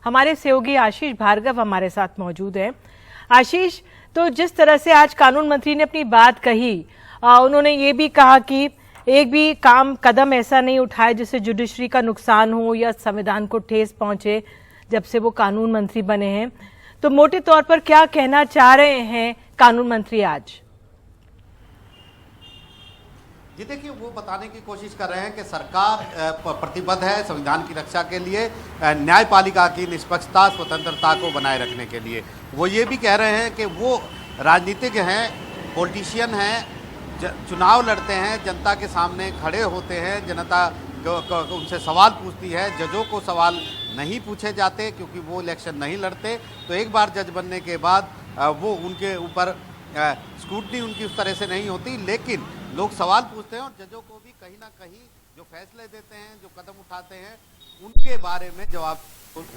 हमारे सहयोगी आशीष भार्गव हमारे साथ मौजूद हैं। आशीष, तो जिस तरह से आज कानून मंत्री ने अपनी बात कही, उन्होंने ये भी कहा कि एक भी कदम ऐसा नहीं उठाया जिससे जुडिशरी का नुकसान हो या संविधान को ठेस पहुंचे जब से वो कानून मंत्री बने हैं। तो मोटे तौर पर क्या कहना चाह रहे हैं कानून मंत्री आज? जी देखिए, वो बताने की कोशिश कर रहे हैं कि सरकार प्रतिबद्ध है संविधान की रक्षा के लिए, न्यायपालिका की निष्पक्षता स्वतंत्रता को बनाए रखने के लिए। वो ये भी कह रहे हैं कि वो राजनीतिज्ञ हैं, पॉलिटिशियन हैं, चुनाव लड़ते हैं, जनता के सामने खड़े होते हैं, जनता उनसे सवाल पूछती है, जजों को सवाल नहीं पूछे जाते क्योंकि वो इलेक्शन नहीं लड़ते। तो एक बार जज बनने के बाद वो उनके ऊपर स्क्रूटनी उनकी उस तरह से नहीं होती, लेकिन लोग सवाल पूछते हैं और जजों को भी कहीं ना कहीं जो फैसले देते हैं, जो कदम उठाते हैं, उनके बारे में जवाब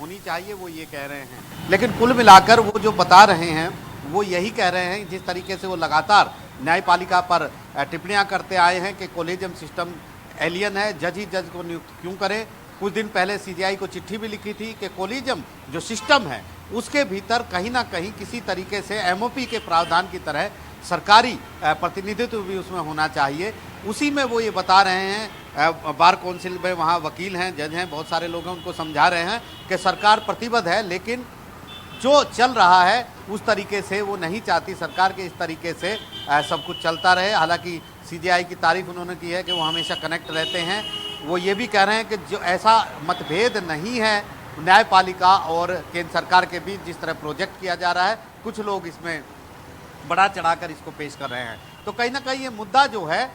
होनी चाहिए, वो ये कह रहे हैं। लेकिन कुल मिलाकर वो जो बता रहे हैं वो यही कह रहे हैं, जिस तरीके से वो लगातार न्यायपालिका पर टिप्पणियां करते आए हैं कि कोलेजियम सिस्टम एलियन है, जज ही जज को नियुक्त क्यों करें। कुछ दिन पहले सीजीआई को चिट्ठी भी लिखी थी कि कोलेजियम जो सिस्टम है उसके भीतर कहीं ना कहीं किसी तरीके से एमओपी के प्रावधान की तरह सरकारी प्रतिनिधित्व भी उसमें होना चाहिए। उसी में वो ये बता रहे हैं, बार काउंसिल में वहाँ वकील हैं, जज हैं, बहुत सारे लोग हैं, उनको समझा रहे हैं कि सरकार प्रतिबद्ध है, लेकिन जो चल रहा है उस तरीके से वो नहीं चाहती सरकार के इस तरीके से सब कुछ चलता रहे। हालांकि सीजीआई की तारीफ उन्होंने की है कि वो हमेशा कनेक्ट रहते हैं। वो ये भी कह रहे हैं कि जो ऐसा मतभेद नहीं है न्यायपालिका और केंद्र सरकार के बीच जिस तरह प्रोजेक्ट किया जा रहा है, कुछ लोग इसमें बढ़ा चढ़ाकर इसको पेश कर रहे हैं। तो कहीं ना कहीं ये मुद्दा जो है,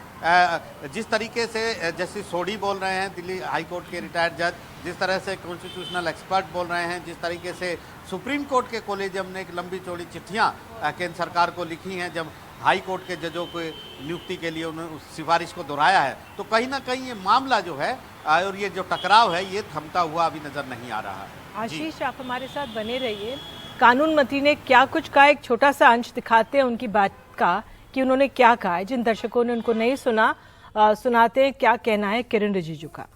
जिस तरीके से जस्टिस सोढ़ी बोल रहे हैं, दिल्ली हाई कोर्ट के रिटायर्ड जज, जिस तरह से कॉन्स्टिट्यूशनल एक्सपर्ट बोल रहे हैं, जिस तरीके से सुप्रीम कोर्ट के कोलेजियम ने एक लंबी चौड़ी चिट्ठियां केंद्र सरकार को लिखी हैं जब हाई कोर्ट के जजों को नियुक्ति के लिए उन्होंने उस सिफारिश को दोहराया है, तो कहीं ना कहीं ये मामला जो है और ये जो टकराव है ये थमता हुआ अभी नजर नहीं आ रहा है। आशीष, आप हमारे साथ बने रहिए। कानून मंत्री ने क्या कुछ कहा, एक छोटा सा अंश दिखाते हैं उनकी बात का कि उन्होंने क्या कहा है। जिन दर्शकों ने उनको नहीं सुना, सुनाते हैं क्या कहना है किरण रिजिजू का।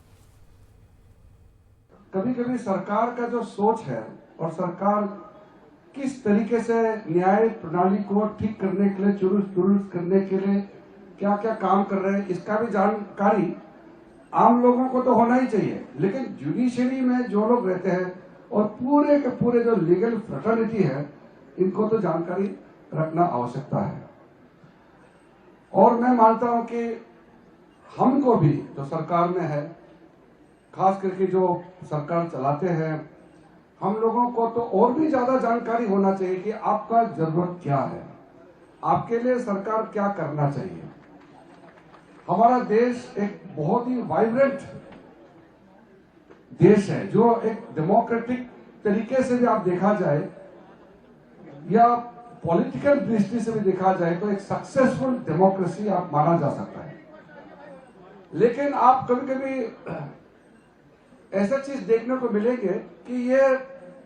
कभी कभी सरकार का जो सोच है और सरकार किस तरीके से न्याय प्रणाली को ठीक करने के लिए, दुरुस्त करने के लिए क्या क्या काम कर रहे हैं, इसका भी जानकारी आम लोगों को तो होना ही चाहिए। लेकिन जुडिशरी में जो लोग रहते हैं और पूरे के पूरे जो लीगल फ्रेटर्निटी है, इनको तो जानकारी रखना आवश्यकता है। और मैं मानता हूं कि हमको भी जो सरकार में है, खास करके जो सरकार चलाते हैं, हम लोगों को तो और भी ज्यादा जानकारी होना चाहिए कि आपका जरूरत क्या है, आपके लिए सरकार क्या करना चाहिए। हमारा देश एक बहुत ही वाइब्रेंट देश है, जो एक डेमोक्रेटिक तरीके से भी आप देखा जाए या पॉलिटिकल दृष्टि से भी देखा जाए तो एक सक्सेसफुल डेमोक्रेसी आप माना जा सकता है। लेकिन आप कभी कभी ऐसा चीज देखने को मिलेंगे कि ये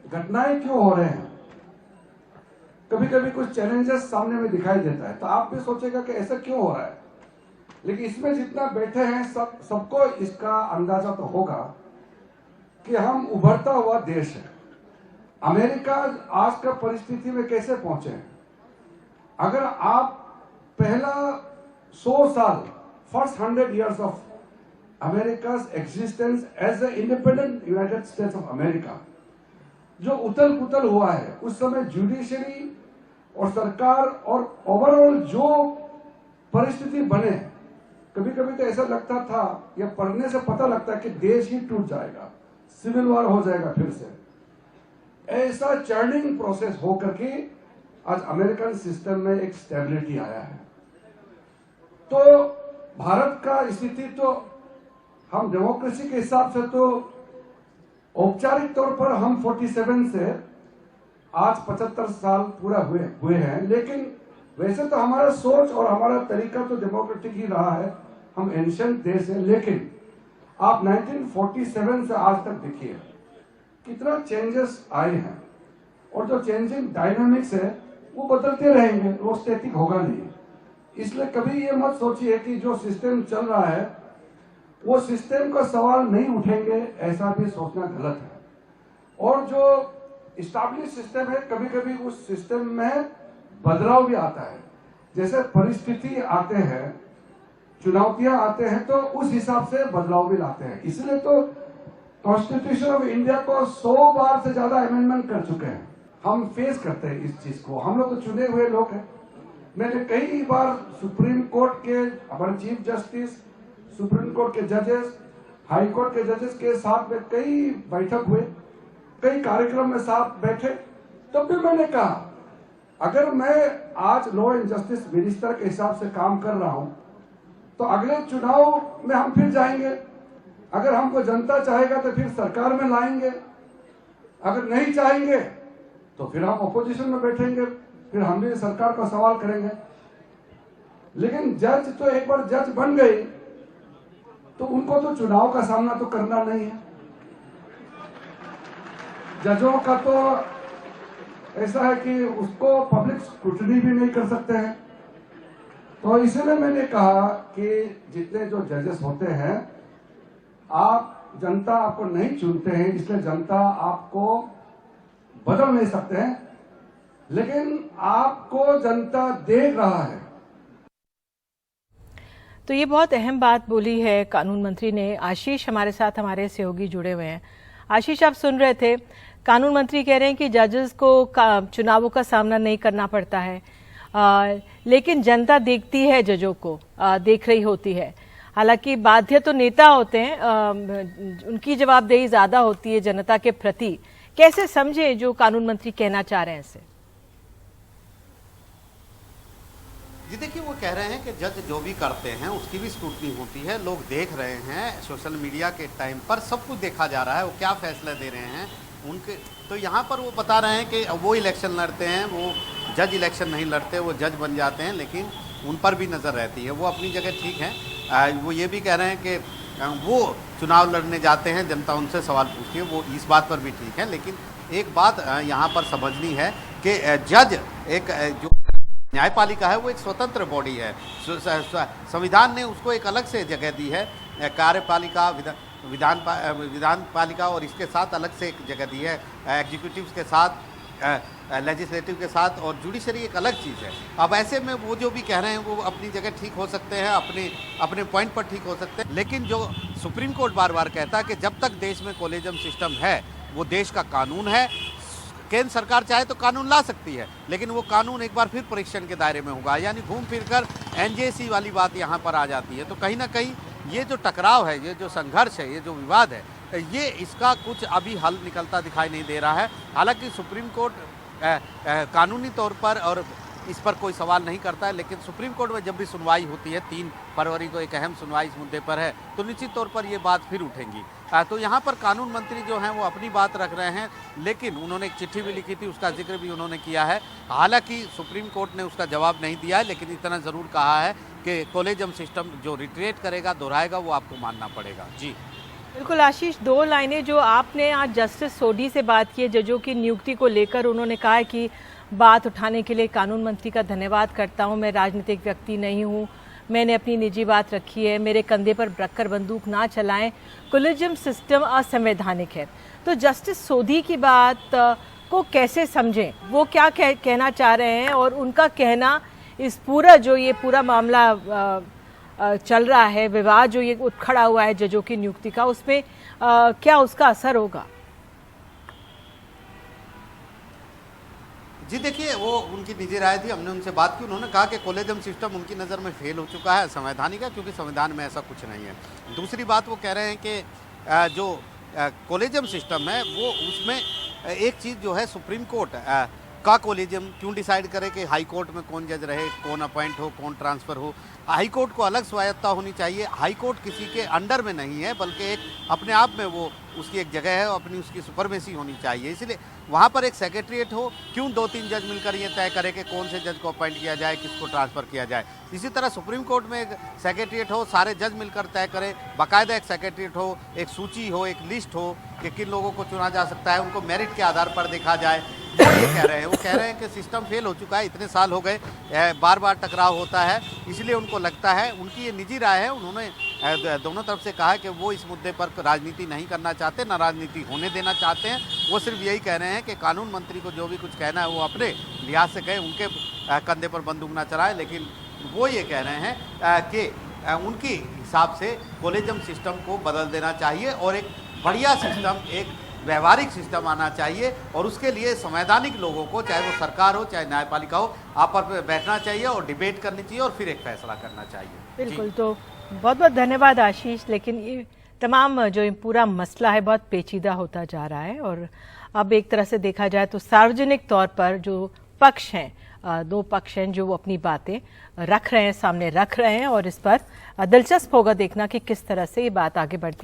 घटनाएं क्यों हो रहे हैं। कभी कभी कुछ चैलेंजेस सामने में दिखाई देता है तो आप भी सोचेगा कि ऐसा क्यों हो रहा है। लेकिन इसमें जितना बैठे हैं सबको इसका अंदाजा तो होगा कि हम उभरता हुआ देश है। अमेरिका आज का परिस्थिति में कैसे पहुंचे हैं। अगर आप पहला 100 साल, first 100 years of America's existence as a independent United States of America, जो उथल पुथल हुआ है, उस समय जुडिशरी और सरकार और ओवरऑल जो परिस्थिति बने, कभी कभी तो ऐसा लगता था या पढ़ने से पता लगता है कि देश ही टूट जाएगा, सिविल वॉर हो जाएगा फिर से। ऐसा चर्निंग प्रोसेस होकर के आज अमेरिकन सिस्टम में एक स्टेबिलिटी आया है। तो भारत का स्थिति तो हम डेमोक्रेसी के हिसाब से तो औपचारिक तौर पर हम 47 से आज 75 साल पूरा हुए हैं, लेकिन वैसे तो हमारा सोच और हमारा तरीका तो डेमोक्रेटिक ही रहा है। हम एंशिएंट देश है, लेकिन आप 1947 से आज तक देखिए कितना चेंजेस आए हैं और जो चेंजिंग डायनामिक्स है वो बदलते रहेंगे, वो स्टैटिक होगा नहीं। इसलिए कभी ये मत सोचिए कि जो सिस्टम चल रहा है वो सिस्टम का सवाल नहीं उठेंगे, ऐसा भी सोचना गलत है। और जो इस्टेब्लिश सिस्टम है, कभी कभी उस सिस्टम में बदलाव भी आता है। जैसे परिस्थिति आते हैं, चुनौतियां आते हैं, तो उस हिसाब से बदलाव भी लाते हैं। इसलिए तो कॉन्स्टिट्यूशन ऑफ इंडिया को 100 बार से ज्यादा अमेंडमेंट कर चुके हैं। हम फेस करते हैं इस चीज को। हम लोग तो चुने हुए लोग हैं। मैंने कई बार सुप्रीम कोर्ट के हमारे चीफ जस्टिस, सुप्रीम कोर्ट के जजेस, हाई कोर्ट के जजेस के साथ में कई बैठक हुए, कई कार्यक्रम में साथ बैठे। तब भी मैंने कहा, अगर मैं आज लॉ एंड जस्टिस मिनिस्टर के हिसाब से काम कर रहा हूं, तो अगले चुनाव में हम फिर जाएंगे। अगर हमको जनता चाहेगा तो फिर सरकार में लाएंगे, अगर नहीं चाहेंगे तो फिर हम अपोजिशन में बैठेंगे, फिर हम भी सरकार का सवाल करेंगे। लेकिन जज तो एक बार जज बन गए तो उनको तो चुनाव का सामना तो करना नहीं है। जजों का तो ऐसा है कि उसको पब्लिक स्क्रूटनी भी नहीं कर सकते हैं। तो इसलिए मैंने कहा कि जितने जो जजेस होते हैं, आप जनता आपको नहीं चुनते हैं, इसलिए जनता आपको बदल नहीं सकते हैं, लेकिन आपको जनता देख रहा है। तो ये बहुत अहम बात बोली है कानून मंत्री ने। आशीष हमारे साथ, हमारे सहयोगी जुड़े हुए हैं। आशीष, आप सुन रहे थे, कानून मंत्री कह रहे हैं कि जजेस को चुनावों का सामना नहीं करना पड़ता है, लेकिन जनता देखती है, जजों को देख रही होती है। हालांकि बाध्य तो नेता होते हैं, उनकी जवाबदेही ज्यादा होती है जनता के प्रति। कैसे समझे जो कानून मंत्री कहना चाह रहे हैं इसे? जी देखिए, वो कह रहे हैं कि जज जो भी करते हैं उसकी भी स्क्रूटनी होती है, लोग देख रहे हैं। सोशल मीडिया के टाइम पर सब कुछ देखा जा रहा है, वो क्या फैसले दे रहे हैं उनके। तो यहाँ पर वो बता रहे हैं कि वो इलेक्शन लड़ते हैं, वो जज इलेक्शन नहीं लड़ते, वो जज बन जाते हैं, लेकिन उन पर भी नज़र रहती है। वो अपनी जगह ठीक है। वो ये भी कह रहे हैं कि वो चुनाव लड़ने जाते हैं, जनता उनसे सवाल पूछती है, वो इस बात पर भी ठीक है। लेकिन एक बात यहाँ पर समझनी है कि जज एक जो न्यायपालिका है वो एक स्वतंत्र बॉडी है। संविधान ने उसको एक अलग से जगह दी है। कार्यपालिका, विधान पालिका और इसके साथ अलग से एक जगह दी है। एग्जीक्यूटिव के साथ, लेजिस्लेटिव के साथ, और जुडिशरी एक अलग चीज़ है। अब ऐसे में वो जो भी कह रहे हैं वो अपनी जगह ठीक हो सकते हैं, अपने पॉइंट पर ठीक हो सकते हैं। लेकिन जो सुप्रीम कोर्ट बार बार कहता है कि जब तक देश में कोलेजियम सिस्टम है, वो देश का कानून है। केंद्र सरकार चाहे तो कानून ला सकती है, लेकिन वो कानून एक बार फिर परीक्षण के दायरे में होगा। यानी घूम फिर कर एनजेसी वाली बात यहाँ पर आ जाती है। तो कहीं ना कहीं ये जो टकराव है, ये जो संघर्ष है, ये जो विवाद है, ये इसका कुछ अभी हल निकलता दिखाई नहीं दे रहा है। हालांकि सुप्रीम कोर्ट कानूनी तौर पर और इस पर कोई सवाल नहीं करता है, लेकिन सुप्रीम कोर्ट में जब भी सुनवाई होती है, 3 फरवरी को एक अहम सुनवाई इस मुद्दे पर है, तो निश्चित तौर पर ये बात फिर उठेंगी। तो यहाँ पर कानून मंत्री जो हैं वो अपनी बात रख रहे हैं, लेकिन उन्होंने एक चिट्ठी भी लिखी थी, उसका जिक्र भी उन्होंने किया है। हालांकि सुप्रीम कोर्ट ने उसका जवाब नहीं दिया है, लेकिन इतना ज़रूर कहा है कि कोलेजियम सिस्टम जो रिट्रेट करेगा, दोहराएगा, वो आपको मानना पड़ेगा। जी बिल्कुल आशीष, 2 लाइनें जो आपने आज जस्टिस सोढी से बात की है जजों की नियुक्ति को लेकर, उन्होंने कहा है कि बात उठाने के लिए कानून मंत्री का धन्यवाद करता हूं। मैं राजनीतिक व्यक्ति नहीं हूं, मैंने अपनी निजी बात रखी है, मेरे कंधे पर रखकर बंदूक ना चलाएं, कोलेजियम सिस्टम असंवैधानिक है। तो जस्टिस सोढी की बात को कैसे समझें, वो क्या कहना चाह रहे हैं, और उनका कहना इस पूरा जो ये पूरा मामला चल रहा है, विवाद जो ये उठ खड़ा हुआ है जजों की नियुक्ति का, उसमें क्या उसका असर होगा? जी देखिए, वो उनकी निजी राय थी, हमने उनसे बात की। उन्होंने कहा कि कोलेजियम सिस्टम उनकी नज़र में फेल हो चुका है, संवैधानिक है, क्योंकि संविधान में ऐसा कुछ नहीं है। दूसरी बात वो कह रहे हैं कि जो कोलेजियम सिस्टम है वो उसमें एक चीज़ जो है, सुप्रीम कोर्ट का कोलेजियम क्यों डिसाइड करे कि हाई कोर्ट में कौन जज रहे, कौन अपॉइंट हो, कौन ट्रांसफ़र हो। हाई कोर्ट को अलग स्वायत्ता होनी चाहिए। हाई कोर्ट किसी के अंडर में नहीं है, बल्कि एक अपने आप में वो उसकी एक जगह है, अपनी उसकी सुपरमेसी होनी चाहिए। इसलिए वहाँ पर एक सेक्रेटरीट हो, क्यों 2-3 जज मिलकर ये तय करे कि कौन से जज को अपॉइंट किया जाए, किसको ट्रांसफ़र किया जाए। इसी तरह सुप्रीम कोर्ट में एक सेक्रेटरीट हो, सारे जज मिलकर तय करें, बाकायदा एक सेक्रेटरीट हो, एक सूची हो, एक लिस्ट हो कि किन लोगों को चुना जा सकता है, उनको मेरिट के आधार पर देखा जाए। वो ये कह रहे हैं, वो कह रहे हैं कि सिस्टम फेल हो चुका है, इतने साल हो गए, बार बार टकराव होता है, इसलिए उनको लगता है, उनकी ये निजी राय है, उन्होंने दोनों तरफ से कहा है कि वो इस मुद्दे पर राजनीति नहीं करना चाहते, ना राजनीति होने देना चाहते हैं। वो सिर्फ यही कह रहे हैं कि कानून मंत्री को जो भी कुछ कहना है वो अपने लिहाज से कहे, उनके कंधे पर बंदूक ना चलाए। लेकिन वो ये कह रहे हैं कि उनके हिसाब से कोलेजियम सिस्टम को बदल देना चाहिए और एक बढ़िया सिस्टम, एक व्यवहारिक सिस्टम आना चाहिए, और उसके लिए संवैधानिक लोगों को, चाहे वो सरकार हो चाहे न्यायपालिका हो, आपस में बैठना चाहिए और डिबेट करनी चाहिए और फिर एक फैसला करना चाहिए। बिल्कुल, तो बहुत बहुत धन्यवाद आशीष। लेकिन ये तमाम जो पूरा मसला है बहुत पेचीदा होता जा रहा है, और अब एक तरह से देखा जाए तो सार्वजनिक तौर पर जो पक्ष हैं, दो पक्ष हैं जो अपनी बातें रख रहे हैं, सामने रख रहे हैं, और इस पर दिलचस्प होगा देखना कि किस तरह से ये बात आगे बढ़ती है।